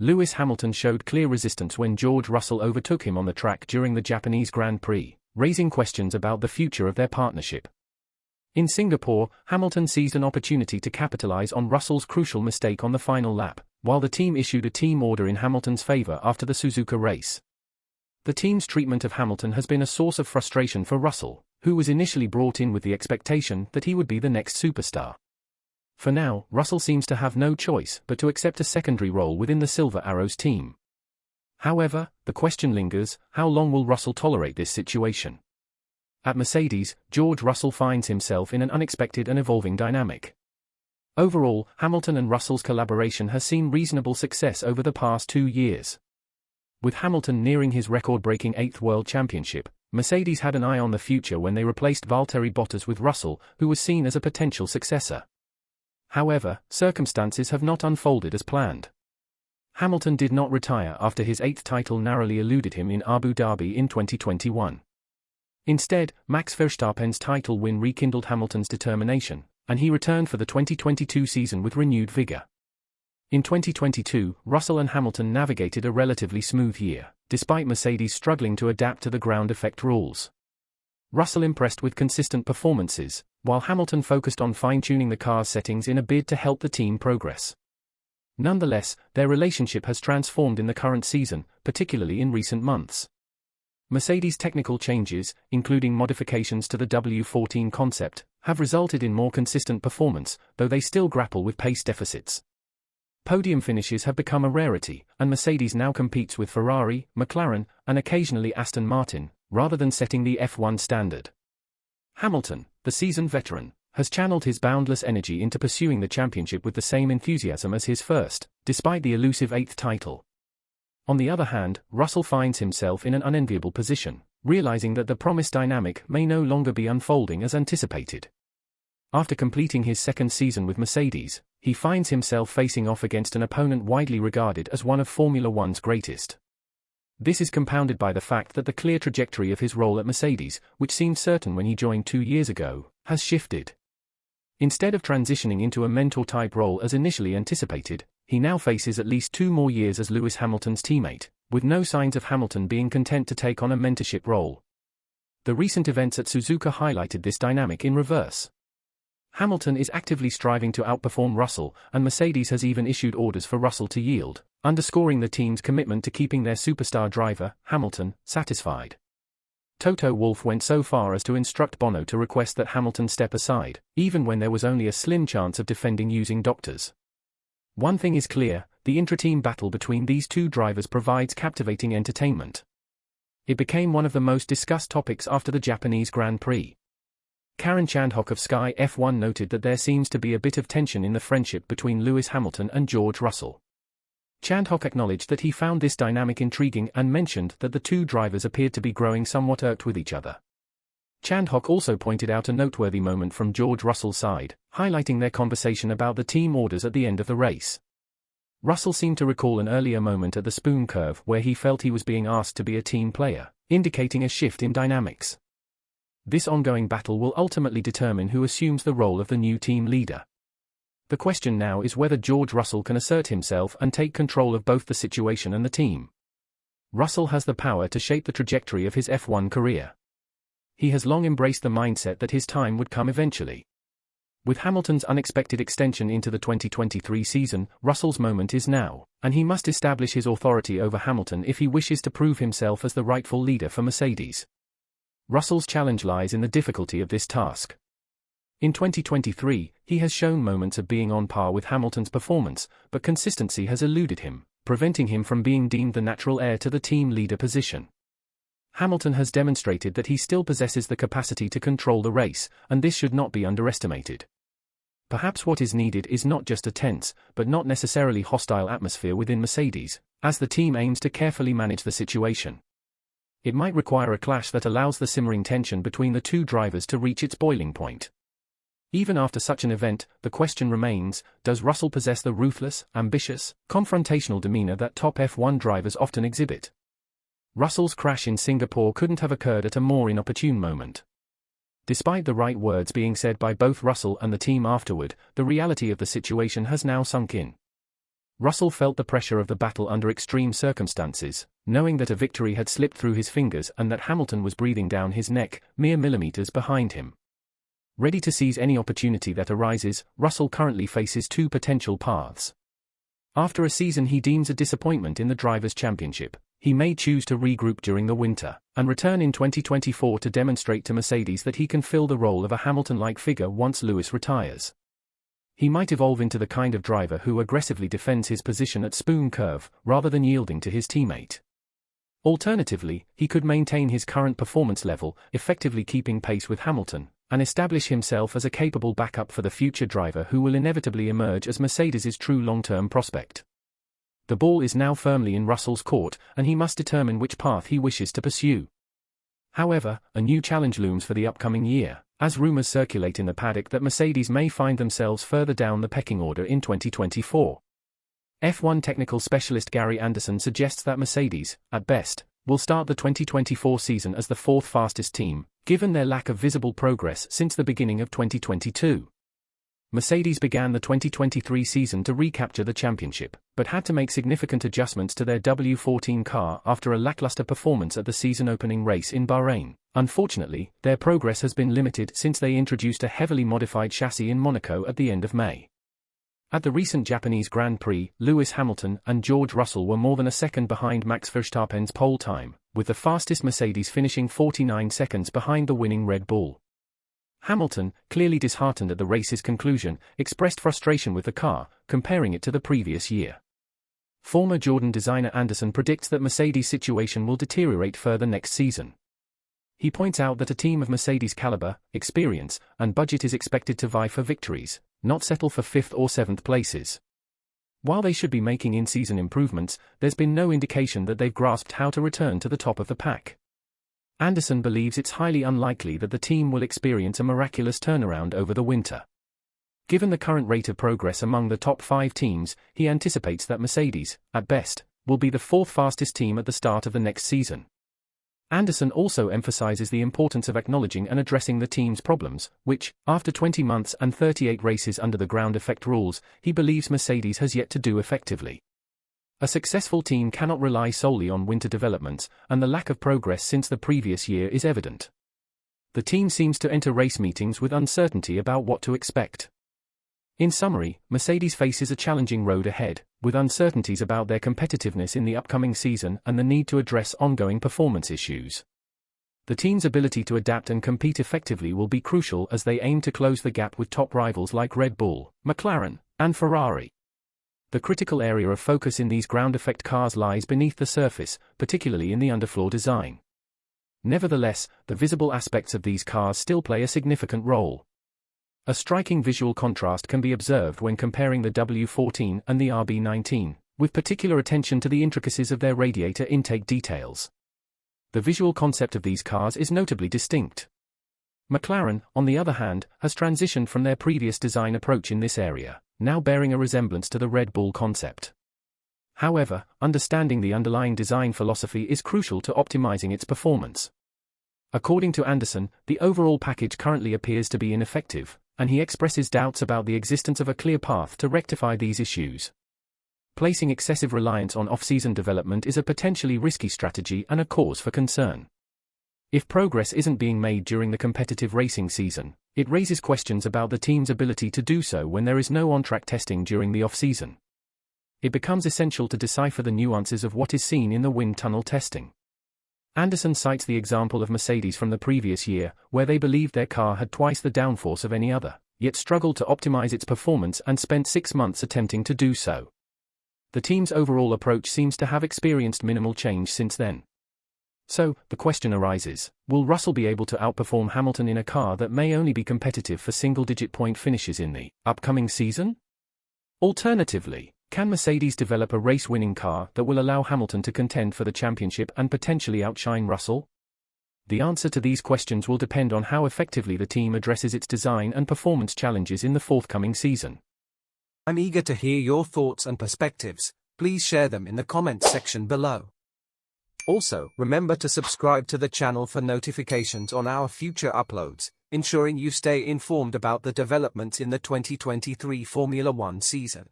Lewis Hamilton showed clear resistance when George Russell overtook him on the track during the Japanese Grand Prix, raising questions about the future of their partnership. In Singapore, Hamilton seized an opportunity to capitalize on Russell's crucial mistake on the final lap, while the team issued a team order in Hamilton's favor after the Suzuka race. The team's treatment of Hamilton has been a source of frustration for Russell, who was initially brought in with the expectation that he would be the next superstar. For now, Russell seems to have no choice but to accept a secondary role within the Silver Arrows team. However, the question lingers, how long will Russell tolerate this situation? At Mercedes, George Russell finds himself in an unexpected and evolving dynamic. Overall, Hamilton and Russell's collaboration has seen reasonable success over the past 2 years. With Hamilton nearing his record-breaking 8th World Championship, Mercedes had an eye on the future when they replaced Valtteri Bottas with Russell, who was seen as a potential successor. However, circumstances have not unfolded as planned. Hamilton did not retire after his 8th title narrowly eluded him in Abu Dhabi in 2021. Instead, Max Verstappen's title win rekindled Hamilton's determination, and he returned for the 2022 season with renewed vigor. In 2022, Russell and Hamilton navigated a relatively smooth year, despite Mercedes struggling to adapt to the ground effect rules. Russell impressed with consistent performances, while Hamilton focused on fine-tuning the car's settings in a bid to help the team progress. Nonetheless, their relationship has transformed in the current season, particularly in recent months. Mercedes' technical changes, including modifications to the W14 concept, have resulted in more consistent performance, though they still grapple with pace deficits. Podium finishes have become a rarity, and Mercedes now competes with Ferrari, McLaren, and occasionally Aston Martin, rather than setting the F1 standard. Hamilton, the seasoned veteran, has channeled his boundless energy into pursuing the championship with the same enthusiasm as his first, despite the elusive 8th title. On the other hand, Russell finds himself in an unenviable position, realizing that the promised dynamic may no longer be unfolding as anticipated. After completing his second season with Mercedes, he finds himself facing off against an opponent widely regarded as one of Formula One's greatest. This is compounded by the fact that the clear trajectory of his role at Mercedes, which seemed certain when he joined 2 years ago, has shifted. Instead of transitioning into a mentor-type role as initially anticipated, he now faces at least 2 more years as Lewis Hamilton's teammate, with no signs of Hamilton being content to take on a mentorship role. The recent events at Suzuka highlighted this dynamic in reverse. Hamilton is actively striving to outperform Russell, and Mercedes has even issued orders for Russell to yield, underscoring the team's commitment to keeping their superstar driver, Hamilton, satisfied. Toto Wolff went so far as to instruct Bono to request that Hamilton step aside, even when there was only a slim chance of defending using doctors. One thing is clear, the intra-team battle between these two drivers provides captivating entertainment. It became one of the most discussed topics after the Japanese Grand Prix. Karen Chandhok of Sky F1 noted that there seems to be a bit of tension in the friendship between Lewis Hamilton and George Russell. Chandhok acknowledged that he found this dynamic intriguing and mentioned that the two drivers appeared to be growing somewhat irked with each other. Chandhok also pointed out a noteworthy moment from George Russell's side, highlighting their conversation about the team orders at the end of the race. Russell seemed to recall an earlier moment at the Spoon Curve where he felt he was being asked to be a team player, indicating a shift in dynamics. This ongoing battle will ultimately determine who assumes the role of the new team leader. The question now is whether George Russell can assert himself and take control of both the situation and the team. Russell has the power to shape the trajectory of his F1 career. He has long embraced the mindset that his time would come eventually. With Hamilton's unexpected extension into the 2023 season, Russell's moment is now, and he must establish his authority over Hamilton if he wishes to prove himself as the rightful leader for Mercedes. Russell's challenge lies in the difficulty of this task. In 2023, he has shown moments of being on par with Hamilton's performance, but consistency has eluded him, preventing him from being deemed the natural heir to the team leader position. Hamilton has demonstrated that he still possesses the capacity to control the race, and this should not be underestimated. Perhaps what is needed is not just a tense, but not necessarily hostile atmosphere within Mercedes, as the team aims to carefully manage the situation. It might require a clash that allows the simmering tension between the two drivers to reach its boiling point. Even after such an event, the question remains, does Russell possess the ruthless, ambitious, confrontational demeanor that top F1 drivers often exhibit? Russell's crash in Singapore couldn't have occurred at a more inopportune moment. Despite the right words being said by both Russell and the team afterward, the reality of the situation has now sunk in. Russell felt the pressure of the battle under extreme circumstances, knowing that a victory had slipped through his fingers and that Hamilton was breathing down his neck, mere millimeters behind him. Ready to seize any opportunity that arises, Russell currently faces two potential paths. After a season he deems a disappointment in the Drivers' Championship, he may choose to regroup during the winter, and return in 2024 to demonstrate to Mercedes that he can fill the role of a Hamilton-like figure once Lewis retires. He might evolve into the kind of driver who aggressively defends his position at Spoon Curve, rather than yielding to his teammate. Alternatively, he could maintain his current performance level, effectively keeping pace with Hamilton, and establish himself as a capable backup for the future driver who will inevitably emerge as Mercedes' true long-term prospect. The ball is now firmly in Russell's court, and he must determine which path he wishes to pursue. However, a new challenge looms for the upcoming year, as rumors circulate in the paddock that Mercedes may find themselves further down the pecking order in 2024. F1 technical specialist Gary Anderson suggests that Mercedes, at best, will start the 2024 season as the fourth fastest team, given their lack of visible progress since the beginning of 2022. Mercedes began the 2023 season to recapture the championship, but had to make significant adjustments to their W14 car after a lackluster performance at the season-opening race in Bahrain. Unfortunately, their progress has been limited since they introduced a heavily modified chassis in Monaco at the end of May. At the recent Japanese Grand Prix, Lewis Hamilton and George Russell were more than a second behind Max Verstappen's pole time, with the fastest Mercedes finishing 49 seconds behind the winning Red Bull. Hamilton, clearly disheartened at the race's conclusion, expressed frustration with the car, comparing it to the previous year. Former Jordan designer Anderson predicts that Mercedes' situation will deteriorate further next season. He points out that a team of Mercedes' caliber, experience, and budget is expected to vie for victories, not settle for 5th or 7th places. While they should be making in-season improvements, there's been no indication that they've grasped how to return to the top of the pack. Anderson believes it's highly unlikely that the team will experience a miraculous turnaround over the winter. Given the current rate of progress among the top 5 teams, he anticipates that Mercedes, at best, will be the 4th fastest team at the start of the next season. Anderson also emphasizes the importance of acknowledging and addressing the team's problems, which, after 20 months and 38 races under the ground effect rules, he believes Mercedes has yet to do effectively. A successful team cannot rely solely on winter developments, and the lack of progress since the previous year is evident. The team seems to enter race meetings with uncertainty about what to expect. In summary, Mercedes faces a challenging road ahead, with uncertainties about their competitiveness in the upcoming season and the need to address ongoing performance issues. The team's ability to adapt and compete effectively will be crucial as they aim to close the gap with top rivals like Red Bull, McLaren, and Ferrari. The critical area of focus in these ground effect cars lies beneath the surface, particularly in the underfloor design. Nevertheless, the visible aspects of these cars still play a significant role. A striking visual contrast can be observed when comparing the W14 and the RB19, with particular attention to the intricacies of their radiator intake details. The visual concept of these cars is notably distinct. McLaren, on the other hand, has transitioned from their previous design approach in this area, now bearing a resemblance to the Red Bull concept. However, understanding the underlying design philosophy is crucial to optimizing its performance. According to Anderson, the overall package currently appears to be ineffective, and he expresses doubts about the existence of a clear path to rectify these issues. Placing excessive reliance on off-season development is a potentially risky strategy and a cause for concern. If progress isn't being made during the competitive racing season, it raises questions about the team's ability to do so when there is no on-track testing during the off-season. It becomes essential to decipher the nuances of what is seen in the wind tunnel testing. Anderson cites the example of Mercedes from the previous year, where they believed their car had twice the downforce of any other, yet struggled to optimize its performance and spent 6 months attempting to do so. The team's overall approach seems to have experienced minimal change since then. So, the question arises, will Russell be able to outperform Hamilton in a car that may only be competitive for single-digit point finishes in the upcoming season? Alternatively, can Mercedes develop a race-winning car that will allow Hamilton to contend for the championship and potentially outshine Russell? The answer to these questions will depend on how effectively the team addresses its design and performance challenges in the forthcoming season. I'm eager to hear your thoughts and perspectives. Please share them in the comments section below. Also, remember to subscribe to the channel for notifications on our future uploads, ensuring you stay informed about the developments in the 2023 Formula One season.